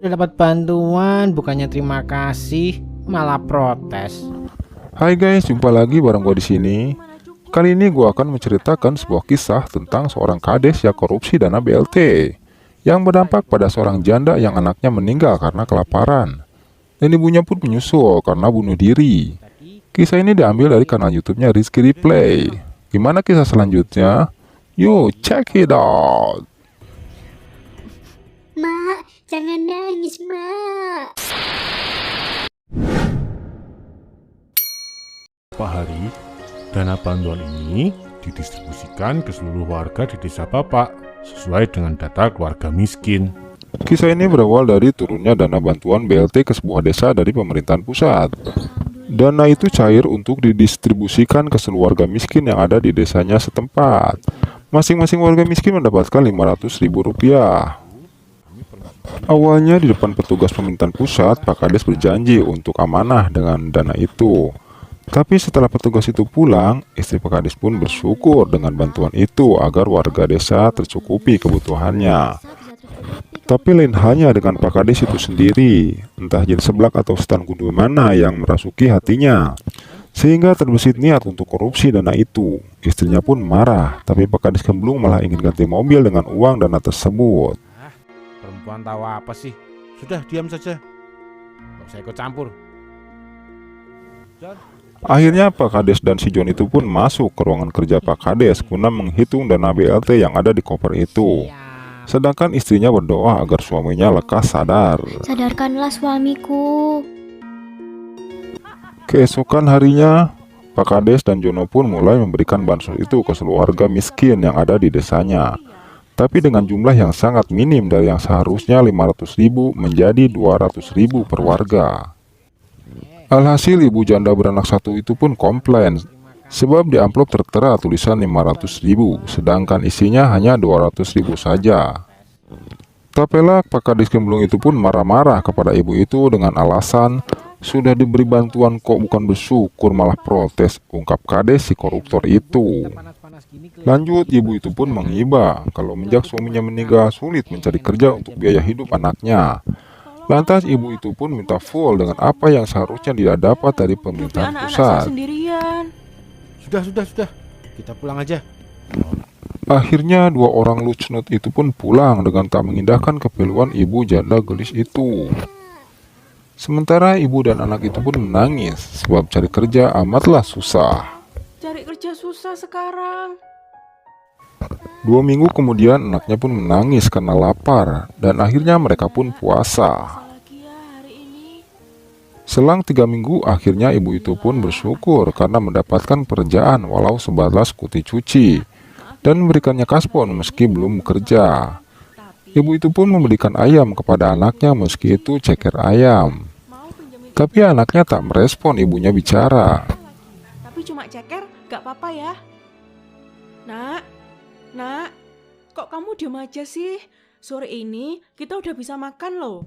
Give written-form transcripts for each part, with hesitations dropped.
Udah dapat bantuan, bukannya terima kasih, malah protes. Hai guys, jumpa lagi bareng gua di sini. Kali ini gua akan menceritakan sebuah kisah tentang seorang kades yang korupsi dana BLT yang berdampak pada seorang janda yang anaknya meninggal karena kelaparan dan ibunya pun menyusul karena bunuh diri. Kisah ini diambil dari kanal YouTube-nya Rizky Replay. Gimana kisah selanjutnya? Yuk, check it out. Mak, jangan nangis, Mak. Pak Hari, dana bantuan ini didistribusikan ke seluruh warga di desa Bapak sesuai dengan data keluarga miskin. Kisah ini berawal dari turunnya dana bantuan BLT ke sebuah desa dari pemerintahan pusat. Dana itu cair untuk didistribusikan ke seluruh warga miskin yang ada di desanya setempat. Masing-masing warga miskin mendapatkan Rp500.000. Awalnya di depan petugas pemerintahan pusat, Pak Kades berjanji untuk amanah dengan dana itu. Tapi setelah petugas itu pulang, istri Pak Kades pun bersyukur dengan bantuan itu agar warga desa tercukupi kebutuhannya. Tapi lain halnya dengan Pak Kades itu sendiri, entah jin seblak atau setan gundul mana yang merasuki hatinya, sehingga terbesit niat untuk korupsi dana itu. Istrinya pun marah, tapi Pak Kades Kemblung malah ingin ganti mobil dengan uang dana tersebut. Perempuan tahu apa sih? Sudah diam saja, gak usah ikut campur. Akhirnya Pak Kades dan si John itu pun masuk ke ruangan kerja Pak Kades guna menghitung dana BLT yang ada di koper itu. Sedangkan istrinya berdoa agar suaminya lekas sadar. Sadarkanlah suamiku. Keesokan harinya, Pak Kades dan Jono pun mulai memberikan bansos itu ke seluruh warga miskin yang ada di desanya. Tapi dengan jumlah yang sangat minim dari yang seharusnya 500.000 menjadi 200.000 per warga. Alhasil ibu janda beranak satu itu pun komplain, sebab di amplop tertera tulisan 500.000, sedangkan isinya hanya 200.000 saja. Tak pelak, Pak Kades Kemblung itu pun marah-marah kepada ibu itu dengan alasan, sudah diberi bantuan kok bukan bersyukur malah protes, ungkap Kades si koruptor itu. Lanjut, ibu itu pun menghibah kalau menjak suaminya meninggal sulit mencari kerja untuk biaya hidup anaknya. Lantas ibu itu pun minta full dengan apa yang seharusnya dia dapat dari pemerintahan pusat. Sudah, kita pulang aja. Akhirnya dua orang lucnut itu pun pulang dengan tak mengindahkan keperluan ibu janda gelis itu. Sementara ibu dan anak itu pun menangis sebab cari kerja amatlah susah. Cari kerja susah sekarang. 2 minggu kemudian anaknya pun menangis karena lapar dan akhirnya mereka pun puasa. Lagi ya hari ini. Selang 3 minggu akhirnya ibu itu pun bersyukur karena mendapatkan pekerjaan walau sebatas kuti cuci dan memberikannya kaspon meski belum bekerja. Ibu itu pun memberikan ayam kepada anaknya meski itu ceker ayam. Tapi anaknya tak merespon ibunya bicara. Tapi cuma ceker, gak apa-apa ya. Nak, kok kamu diam aja sih? Sore ini kita udah bisa makan loh.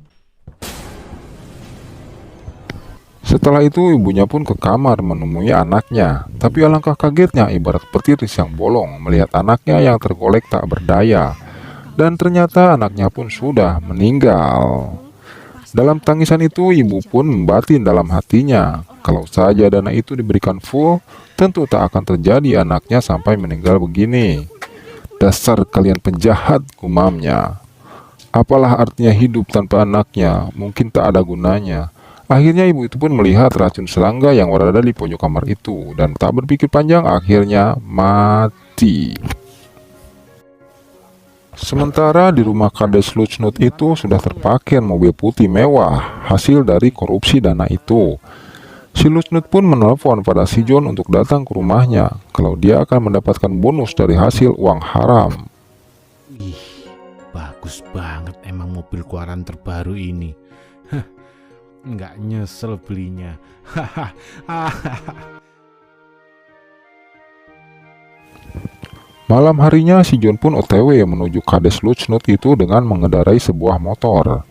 Setelah itu ibunya pun ke kamar menemui anaknya. Tapi alangkah kagetnya ibarat petir yang bolong melihat anaknya yang tergolek tak berdaya. Dan ternyata anaknya pun sudah meninggal. Dalam tangisan itu ibu pun membatin dalam hatinya. Kalau saja dana itu diberikan full, tentu tak akan terjadi anaknya sampai meninggal begini. Dasar kalian penjahat, gumamnya. Apalah artinya hidup tanpa anaknya, mungkin tak ada gunanya. Akhirnya ibu itu pun melihat racun serangga yang berada di pojok kamar itu dan tak berpikir panjang akhirnya mati. Sementara di rumah Kades Lucnut itu sudah terparkir mobil putih mewah hasil dari korupsi dana itu. Si Lucnut pun menelpon pada si John untuk datang ke rumahnya kalau dia akan mendapatkan bonus dari hasil uang haram. Ih, bagus banget emang mobil keluaran terbaru ini. Nggak nyesel belinya. Malam harinya si John pun OTW menuju Kades Lucnut itu dengan mengendarai sebuah motor.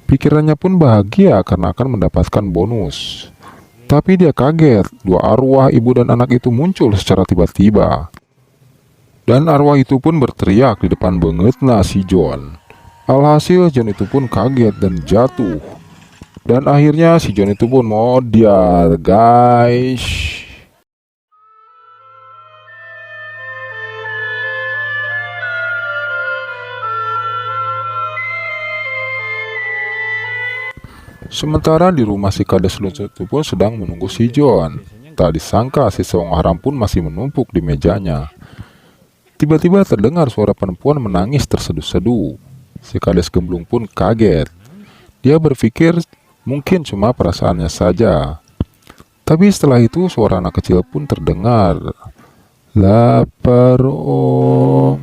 Pikirannya pun bahagia karena akan mendapatkan bonus. Tapi dia kaget, dua arwah ibu dan anak itu muncul secara tiba-tiba. Dan arwah itu pun berteriak di depan bengetna si John. Alhasil John itu pun kaget dan jatuh. Dan akhirnya si John itu pun modar, guys. Sementara di rumah si Kades lucu itu pun sedang menunggu si John. Tak disangka si Sewang Haram pun masih menumpuk di mejanya. Tiba-tiba terdengar suara perempuan menangis terseduh-seduh. Si Kades Gemblung pun kaget. Dia berpikir mungkin cuma perasaannya saja. Tapi setelah itu suara anak kecil pun terdengar. Lapar om.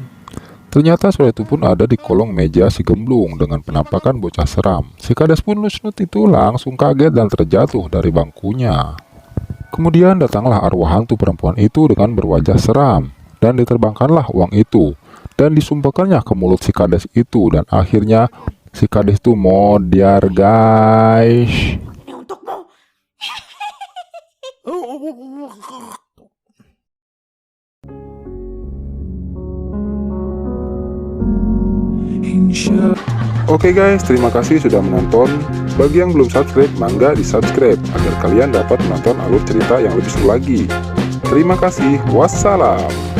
Ternyata suara itu pun ada di kolong meja si Gemblung dengan penampakan bocah seram. Si Kades pun Lusnut itu langsung kaget dan terjatuh dari bangkunya. Kemudian datanglah arwah hantu perempuan itu dengan berwajah seram. Dan diterbangkanlah uang itu. Dan disumpahkannya ke mulut si Kades itu. Dan akhirnya si Kades itu modar, guys. Ini untukmu. Oke guys, terima kasih sudah menonton. Bagi yang belum subscribe, mangga di subscribe agar kalian dapat menonton alur cerita yang lebih seru lagi. Terima kasih, wassalam.